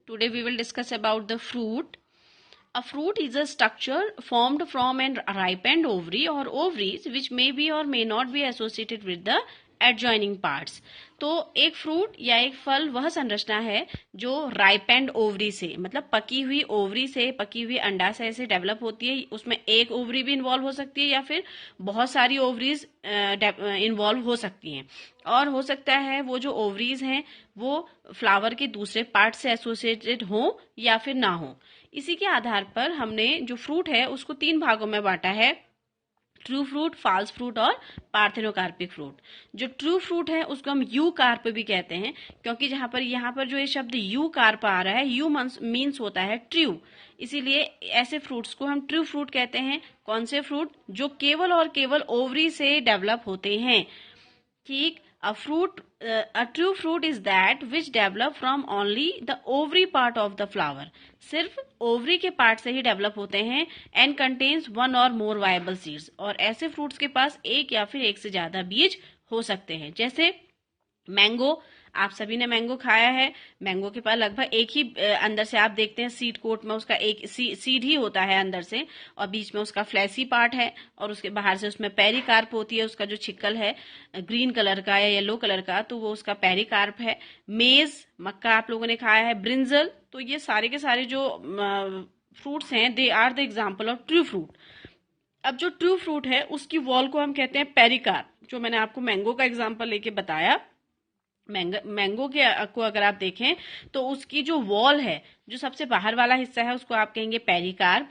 Today we will discuss about the fruit. A fruit is a structure formed from an ripened ovary or ovaries which may be or may not be associated with the adjoining parts. तो एक fruit या एक फल वह संरचना है जो ripened ovary से, मतलब पकी हुई ओवरी से, पकी हुई अंडाशय से डेवलप होती है. उसमें एक ओवरी भी इन्वॉल्व हो सकती है या फिर बहुत सारी ओवरीज इन्वॉल्व हो सकती हैं. और हो सकता है वो जो ओवरीज हैं वो फ्लावर के दूसरे पार्ट से एसोसिएटेड हो या फिर ना हो. इसी के आधार पर हमने जो फ्रूट है उसको 3 भागों में बांटा है: ट्रू फ्रूट, फॉल्स फ्रूट और पार्थेनोकार्पिक फ्रूट. जो ट्रू फ्रूट है उसको हम यू कार्प भी कहते हैं, क्योंकि यहाँ पर जो ये शब्द यू कार्प आ रहा है, यू मीन्स होता है ट्रू, इसीलिए ऐसे फ्रूट्स को हम ट्रू फ्रूट कहते हैं. कौन से फ्रूट? जो केवल और केवल ओवरी से डेवलप होते हैं. ठीक. A true fruit is that which develop from only the ovary part of the flower. सिर्फ ओवरी के पार्ट से ही डेवलप होते हैं. and contains one or more viable seeds. और ऐसे फ्रूट्स के पास एक या फिर एक से ज्यादा बीज हो सकते हैं. जैसे मैंगो, आप सभी ने मैंगो खाया है. मैंगो के पास लगभग एक ही अंदर से आप देखते हैं सीड कोट में उसका एक सीड ही होता है अंदर से, और बीच में उसका फ्लैसी पार्ट है, और उसके बाहर से उसमें पेरिकार्प होती है. उसका जो छिक्कल है ग्रीन कलर का या येलो कलर का, तो वो उसका पेरिकार्प है. मेज, मक्का आप लोगों ने खाया है. ब्रिंजल. तो ये सारे के सारे जो फ्रूट्स हैं they are the example of true fruit. अब जो ट्रू फ्रूट है उसकी वॉल को हम कहते हैं पेरिकार्प. जो मैंने आपको मैंगो का एग्जाम्पल लेके बताया, मैंगो के को अगर आप देखें तो उसकी जो वॉल है, जो सबसे बाहर वाला हिस्सा है, उसको आप कहेंगे pericarp.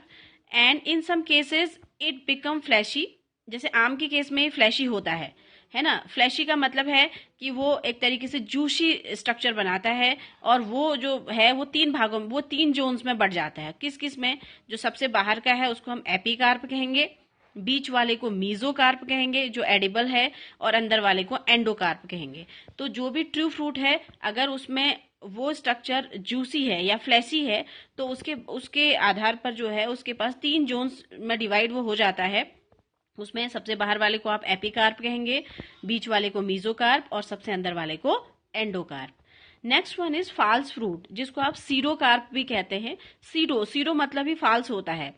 And in some cases it become fleshy. जैसे आम के केस में फ्लैशी होता है ना. फ्लैशी का मतलब है कि वो एक तरीके से जूसी स्ट्रक्चर बनाता है, और वो जो है वो 3 भागों में, वो 3 जोन्स में बढ़ जाता है. किस किस में? जो सबसे बाहर का है उसको हम एपिकार्प कहेंगे, बीच वाले को मीजोकार्प कहेंगे जो एडिबल है, और अंदर वाले को एंडोकार्प कहेंगे. तो जो भी ट्रू फ्रूट है अगर उसमें वो स्ट्रक्चर जूसी है या फ्लैसी है तो उसके आधार पर जो है उसके पास 3 जोन्स में डिवाइड वो हो जाता है. उसमें सबसे बाहर वाले को आप एपिकार्प कहेंगे, बीच वाले को मीजोकार्प, और सबसे अंदर वाले को endocarp. Next one is false fruit, जिसको आप सीडोकार्प भी कहते हैं. सीडो मतलब ही फॉल्स होता है.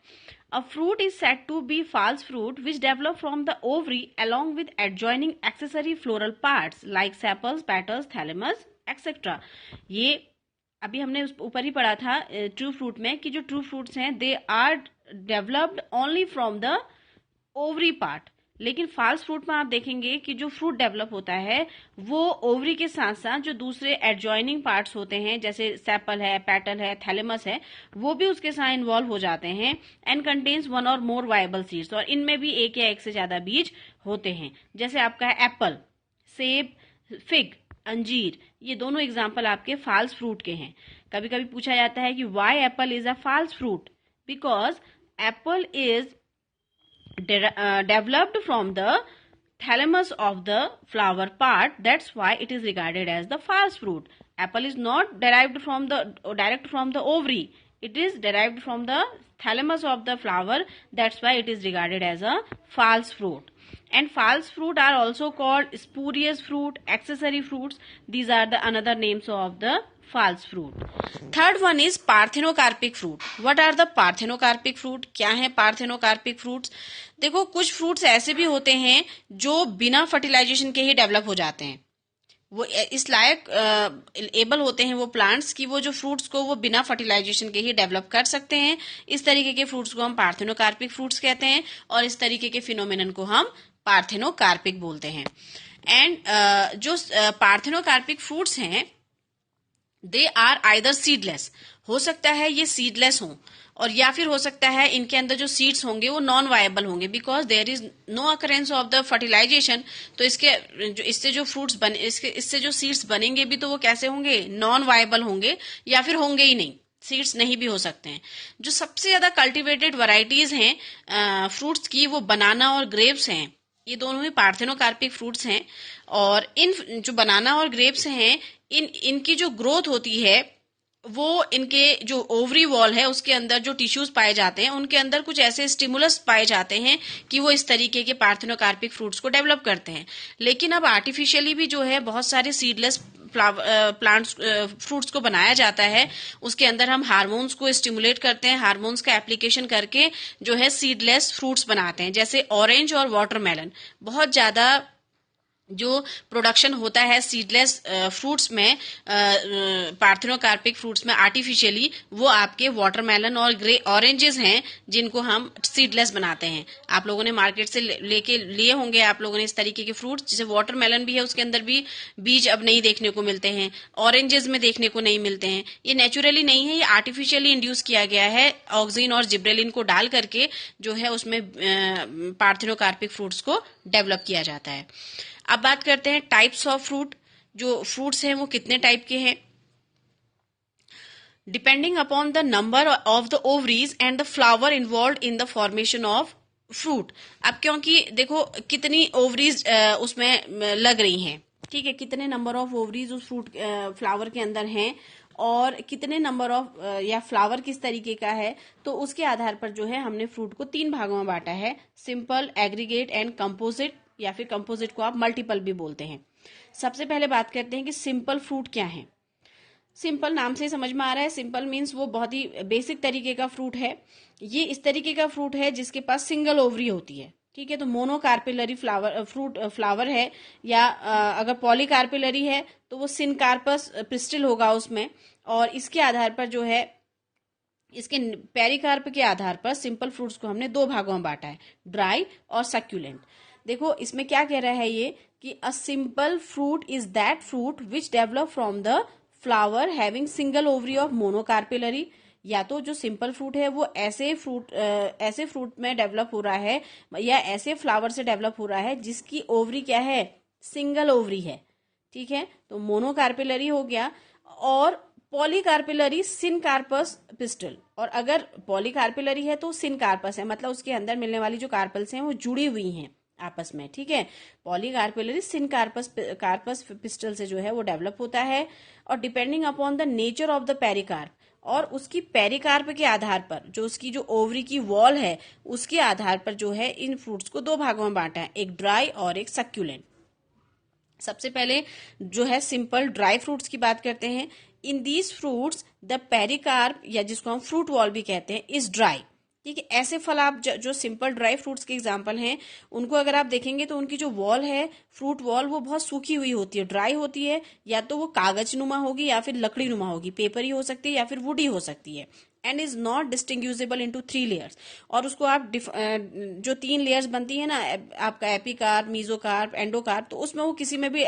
A fruit is said to be false fruit which develop from the ovary along with adjoining accessory floral parts like sepals, petals, thalamus, etc. ये अभी हमने ऊपर ही पढ़ा था ट्रू फ्रूट में कि जो ट्रू फ्रूट्स हैं they are developed only from the ovary part. लेकिन फॉल्स फ्रूट में आप देखेंगे कि जो फ्रूट डेवलप होता है वो ओवरी के साथ साथ जो दूसरे एडजॉइनिंग पार्ट्स होते हैं, जैसे सेपल है, पेटल है, थैलेमस है, वो भी उसके साथ इन्वॉल्व हो जाते हैं. एंड कंटेन्स वन और मोर वायबल सीड्स. और इनमें भी एक या एक से ज्यादा बीज होते हैं. जैसे आपका है एप्पल, सेब, फिग, अंजीर. ये दोनों एग्जाम्पल आपके फॉल्स फ्रूट के हैं. कभी कभी पूछा जाता है कि why apple is a false fruit? Because apple is developed from the thalamus of the flower part. That's why it is regarded as the false fruit. Apple is not derived from the ovary. It is derived from the thalamus of the flower. That's why it is regarded as a false fruit. And false fruit are also called spurious fruit, accessory fruits. These are the another names of the false fruit. Third one is parthenocarpic fruit. What are the parthenocarpic fruit? क्या है parthenocarpic fruits? देखो, कुछ fruits ऐसे भी होते हैं जो बिना फर्टिलाइजेशन के ही डेवलप हो जाते हैं. वो इस लायक एबल होते हैं वो प्लांट्स की वो जो फ्रूट्स को वो बिना फर्टिलाइजेशन के ही डेवलप कर सकते हैं. इस तरीके के फ्रूट्स को हम पार्थेनोकार्पिक फ्रूट्स कहते हैं, और इस तरीके के फिनोमिनन को हम पार्थेनोकार्पिक बोलते हैं. एंड जो पार्थेनोकार्पिक फ्रूट्स हैं दे आर आइदर सीडलेस. हो सकता है ये सीडलेस हों, और या फिर हो सकता है इनके अंदर जो सीड्स होंगे वो नॉन वायबल होंगे, because there is no occurrence of the fertilization. तो इससे जो फ्रूट्स बने, इससे जो सीड्स बनेंगे भी तो वो कैसे होंगे? नॉन वायबल होंगे, या फिर होंगे ही नहीं, सीड्स नहीं भी हो सकते हैं. जो सबसे ज्यादा कल्टिवेटेड वैरायटीज हैं फ्रूट्स की वो बनाना और ग्रेप्स हैं. ये दोनों ही पार्थेनोकार्पिक फ्रूट्स हैं. और इन जो बनाना और ग्रेप्स हैं इनकी जो ग्रोथ होती है वो इनके जो ओवरी वॉल है उसके अंदर जो टिश्यूज पाए जाते हैं उनके अंदर कुछ ऐसे स्टिमुलस पाए जाते हैं कि वो इस तरीके के पार्थेनोकार्पिक फ्रूट्स को डेवलप करते हैं। लेकिन अब आर्टिफिशियली भी जो है बहुत सारे सीडलेस प्लांट्स फ्रूट्स को बनाया जाता है। उसके अंदर हम हार्मोन्स को स्टिमुलेट करते हैं, हार्मोन्स का एप्लीकेशन करके जो है सीडलेस फ्रूट्स बनाते हैं, जैसे ऑरेंज और वाटरमेलन। बहुत ज्यादा जो प्रोडक्शन होता है सीडलेस फ्रूट्स में, पार्थेनोकार्पिक फ्रूट्स में आर्टिफिशियली, वो आपके वाटरमेलन और ग्रे ऑरेंजेस हैं जिनको हम सीडलेस बनाते हैं। आप लोगों ने मार्केट से लेके लिए होंगे आप लोगों ने इस तरीके के फ्रूट्स, जैसे वाटरमेलन भी है उसके अंदर भी बीज अब नहीं देखने को मिलते हैं, ऑरेंजेस में देखने को नहीं मिलते हैं। ये नेचुरली नहीं है, ये आर्टिफिशियली इंड्यूस किया गया है ऑक्सिन और जिब्रेलिन को डाल करके जो है उसमें पार्थेनोकार्पिक फ्रूट्स को डेवलप किया जाता है। अब बात करते हैं टाइप्स ऑफ फ्रूट। जो फ्रूट्स हैं वो कितने टाइप के हैं? Depending upon the number of the ovaries and the flower involve in the formation of fruit. अब क्योंकि देखो कितनी ओवरीज उसमें लग रही हैं, ठीक है, कितने नंबर ऑफ ओवरीज उस फ्रूट फ्लावर के अंदर हैं और कितने नंबर ऑफ या फ्लावर किस तरीके का है, तो उसके आधार पर जो है हमने फ्रूट को 3 भागों में बांटा है, सिंपल, एग्रीगेट एंड कंपोजिट, या फिर कंपोजिट को आप मल्टीपल भी बोलते हैं। सबसे पहले बात करते हैं कि सिंपल फ्रूट क्या है। सिंपल नाम से समझ में आ रहा है, सिंपल मीन्स वो बहुत ही बेसिक तरीके का फ्रूट है। ये इस तरीके का फ्रूट है जिसके पास सिंगल ओवरी होती है, ठीक है। तो मोनोकार्पिलरी फ्लावर है, या अगर पॉलीकार्पिलरी है तो वो सिनकार्पस पिस्टिल होगा उसमें। और इसके आधार पर जो है, इसके पेरिकार्प के आधार पर सिंपल फ्रूट्स को हमने 2 भागों में बांटा है, ड्राई और सक्यूलेंट। देखो इसमें क्या कह रहा है ये कि a simple fruit is that fruit which develop from the flower having single ovary of monocarpellary. या तो जो सिंपल फ्रूट है वो ऐसे फ्रूट में डेवलप हो रहा है या ऐसे फ्लावर से डेवलप हो रहा है जिसकी ओवरी क्या है, सिंगल ओवरी है, ठीक है। तो मोनोकार्पिलरी हो गया। और पॉलीकार्पिलरी सिनकार्पस पिस्टल, और अगर पॉलीकार्पिलरी है तो सिनकार्पस है, मतलब उसके अंदर मिलने वाली जो कार्पल्स हैं वो जुड़ी हुई हैं आपस में, ठीक है। पॉलीकार्पिलरी कार्पस पिस्टल से जो है वो डेवलप होता है। और depending upon the nature of the pericarp, और उसकी पेरिकार्प के आधार पर, जो उसकी जो ओवरी की वॉल है उसके आधार पर जो है इन फ्रूट्स को 2 भागों में बांटा है, एक ड्राई और एक सक्यूलेंट। सबसे पहले जो है सिंपल ड्राई फ्रूट्स की बात करते हैं। In these fruits the pericarp, या जिसको हम फ्रूट वॉल भी कहते हैं, इज ड्राई, ठीक है। ऐसे फल आप जो सिंपल ड्राई फ्रूट्स के एग्जांपल हैं उनको अगर आप देखेंगे तो उनकी जो वॉल है, फ्रूट वॉल, वो बहुत सूखी हुई होती है, ड्राई होती है। या तो वो कागज नुमा होगी या फिर लकड़ी नुमा होगी, पेपरी हो सकती है या फिर वुडी हो सकती है। And is not distinguishable into 3 layers. और उसको आप जो 3 लेयर्स बनती है ना आपका, एपिकार्प, मीजोकार्प, एंडोकार्प, तो उसमें वो किसी में भी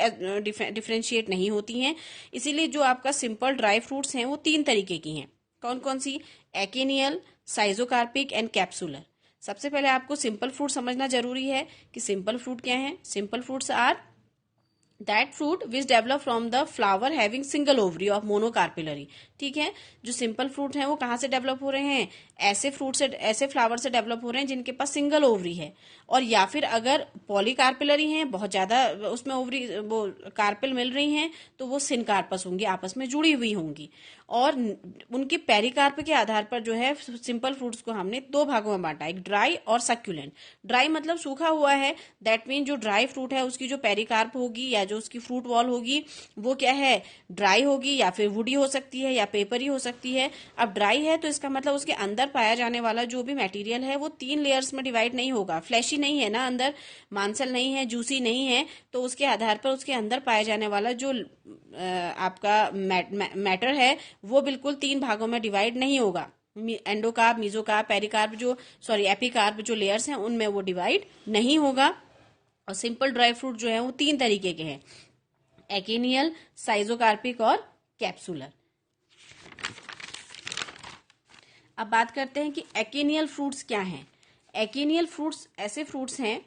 डिफरेंशिएट नहीं होती हैं। इसीलिए जो आपका सिंपल ड्राई फ्रूट्स हैं वो 3 तरीके की हैं। कौन कौन सी? एकेनियल, साइजोकार्पिक एंड कैप्सुलर। सबसे पहले आपको सिंपल फ्रूट समझना जरूरी है कि सिंपल फ्रूट क्या है। Simple fruits are that fruit which develop from the flower having single ovary of monocarpellary, ठीक है। जो सिंपल फ्रूट हैं वो कहाँ से डेवलप हो रहे हैं? ऐसे फ्रूट से, ऐसे फ्लावर से डेवलप हो रहे हैं जिनके पास सिंगल ओवरी है। और या फिर अगर पॉलीकार्पिलरी हैं, बहुत ज्यादा उसमें ओवरी वो कार्पिल मिल रही हैं, तो वो सिनकार्पस होंगी, आपस में जुड़ी हुई होंगी। और उनके पेरिकार्प के आधार पर जो है सिंपल फ्रूट्स को हमने 2 भागों में बांटा, एक ड्राई और सक्यूलेंट। ड्राई मतलब सूखा हुआ है, दैट मीन जो ड्राई फ्रूट है उसकी जो पेरिकार्प होगी या जो उसकी फ्रूट वॉल होगी वो क्या है, ड्राई होगी, या फिर वुडी हो सकती है या पेपरी हो सकती है। अब ड्राई है तो इसका मतलब उसके अंदर पाया जाने वाला जो भी मटेरियल है वो 3 लेयर्स में डिवाइड नहीं होगा, फ्लैशी नहीं है ना, अंदर मांसल नहीं है, जूसी नहीं है, तो उसके आधार पर उसके अंदर पाया जाने वाला जो आपका मैटर है वो बिल्कुल 3 भागों में डिवाइड नहीं होगा। एंडोकार्प, मीजोकार्प, पेरिकार्प एपिकार्प जो लेयर्स हैं उनमें वो डिवाइड नहीं होगा। और सिंपल ड्राई फ्रूट जो है वो 3 तरीके के हैं, एकेनियल, साइजोकार्पिक और कैप्सुलर। अब बात करते हैं कि एकेनियल फ्रूट्स क्या हैं। एकेनियल फ्रूट्स ऐसे फ्रूट्स हैं,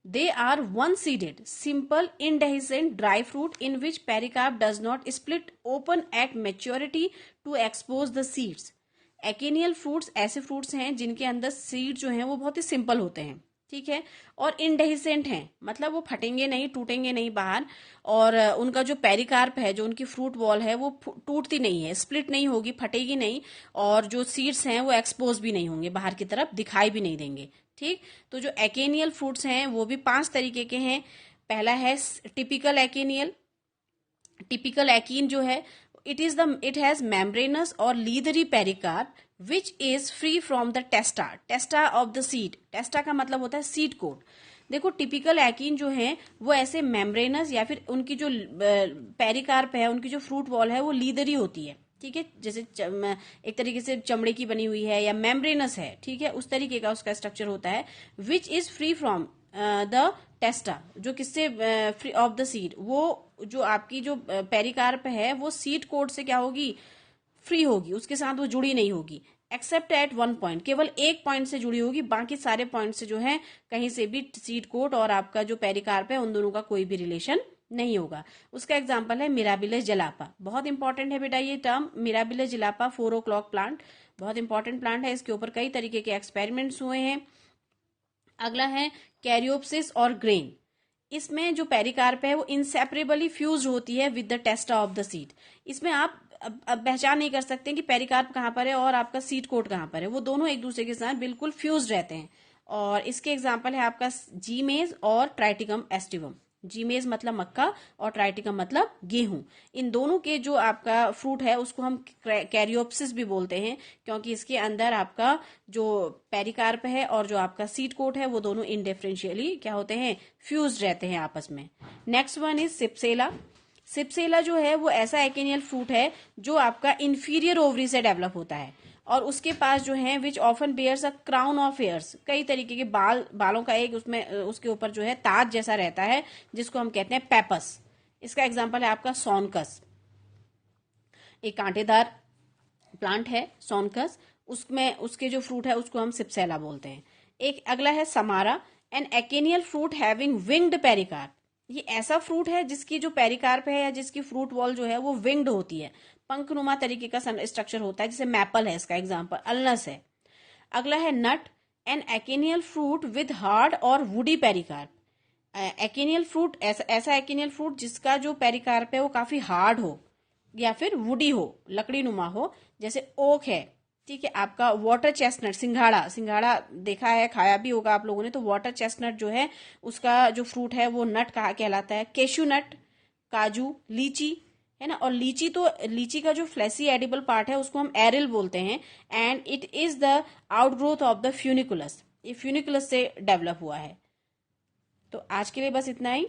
they are one-seeded, simple, indehiscent dry fruit in which pericarp does not split open at maturity to expose the seeds. Achenial fruits ऐसे फ्रूट्स हैं जिनके अंदर सीड जो हैं वो बहुत ही सिंपल होते हैं, ठीक है। और इंडेhiscent हैं, मतलब वो फटेंगे नहीं, टूटेंगे नहीं बाहर, और उनका जो पेरिकार्प है, जो उनकी फ्रूट वॉल है, वो टूटती नहीं है, स्प्लिट नहीं होगी, फटेगी नहीं, और जो सीड्स हैं वो एक्सपोज भी नहीं होंगे, बाहर की तरफ दिखाई भी नहीं देंगे। ठीक। तो जो एकेनियल फ्रूट्स हैं वो भी 5 तरीके के हैं। पहला है टिपिकल एकेनियल। टिपिकल एकीन जो है, इट हैज मेम्ब्रेनस और leathery pericarp which is free from the testa of the seed. Testa का मतलब होता है सीड कोट। देखो, टिपिकल एकीन जो है वो ऐसे मेम्ब्रेनस या फिर उनकी जो पेरिकार्प है, उनकी जो फ्रूट वॉल है वो लीदरी होती है। ठीक है, जैसे एक तरीके से चमड़े की बनी हुई है या मेम्ब्रेनस है। ठीक है, उस तरीके का उसका स्ट्रक्चर होता है। Which is free from the testa, जो किससे फ्री ऑफ द सीड, वो जो आपकी जो पेरिकार्प है वो सीड कोट से क्या होगी, फ्री होगी, उसके साथ वो जुड़ी नहीं होगी। एक्सेप्ट एट वन पॉइंट, केवल एक पॉइंट से जुड़ी होगी, बाकी सारे पॉइंट से जो है कहीं से भी सीड कोट और आपका जो पेरिकार्प है उन दोनों का कोई भी रिलेशन नहीं होगा। उसका एग्जाम्पल है मिराबिलस जलापा। बहुत इंपॉर्टेंट है बेटा ये टर्म, मिराबिलस जलापा 4 o'clock प्लांट, बहुत इंपॉर्टेंट प्लांट है। इसके ऊपर कई तरीके के एक्सपेरिमेंट्स हुए हैं। अगला है कैरियोप्सिस और ग्रेन। इसमें जो पेरिकार्प है वो इंसेपरेबली फ्यूज होती है with the testa of the seed. इसमें आप अब पहचान नहीं कर सकते कि पेरिकार्प कहाँ पर है और आपका सीड कोट कहाँ पर है, वो दोनों एक दूसरे के साथ बिल्कुल फ्यूज रहते हैं। और इसके एग्जाम्पल है आपका जीमेज और ट्राइटिकम एस्टिवम। जीमेज मतलब मक्का और ट्राइटिकम मतलब गेहूं। इन दोनों के जो आपका फ्रूट है उसको हम कैरियोप्सिस भी बोलते हैं, क्योंकि इसके अंदर आपका जो पेरिकार्प है और जो आपका सीड कोट है वो दोनों इनडिफरेंशियली क्या होते हैं, फ्यूज रहते हैं आपस में। Next one is cypsela. Cypsela जो है वो ऐसा एकेनियल फ्रूट है जो आपका इंफीरियर ओवरी से डेवलप होता है, और उसके पास जो है which often bears a crown of hairs, कई तरीके के बालों का एक उसमें उसके ऊपर जो है ताज जैसा रहता है, जिसको हम कहते हैं पेपस। इसका एग्जांपल है आपका सोनकस, एक कांटेदार प्लांट है सोनकस, उसमें उसके जो फ्रूट है उसको हम सिप्सेला बोलते हैं। एक अगला है samara, an achenial fruit having winged pericarp. ये ऐसा फ्रूट है जिसकी जो पेरिकार्प है या जिसकी फ्रूट वॉल जो है वो विंग्ड होती है, पंखनुमा तरीके का स्ट्रक्चर होता है, जैसे मैपल है इसका एग्जांपल, अल्नस है। अगला है नट, N achenial fruit with hard और वुडी पेरिकार्प। एकेनियल फ्रूट ऐसा एकेनियल फ्रूट जिसका जो पेरिकार्प है वो काफी हार्ड हो या फिर वुडी हो, लकड़ी नुमा हो, जैसे ओक है। ठीक है, आपका वाटर चेस्टनट, सिंघाड़ा देखा है, खाया भी होगा आप लोगों ने, तो वाटर चेस्टनट जो है उसका जो फ्रूट है वो नट कहा कहलाता है। केशू नट, काजू, लीची है ना। और लीची का जो फ्लैसी एडिबल पार्ट है उसको हम एरिल बोलते हैं, and it is the outgrowth of the funiculus, ये फ्यूनिकुलस से डेवलप हुआ है। तो आज के लिए बस इतना ही।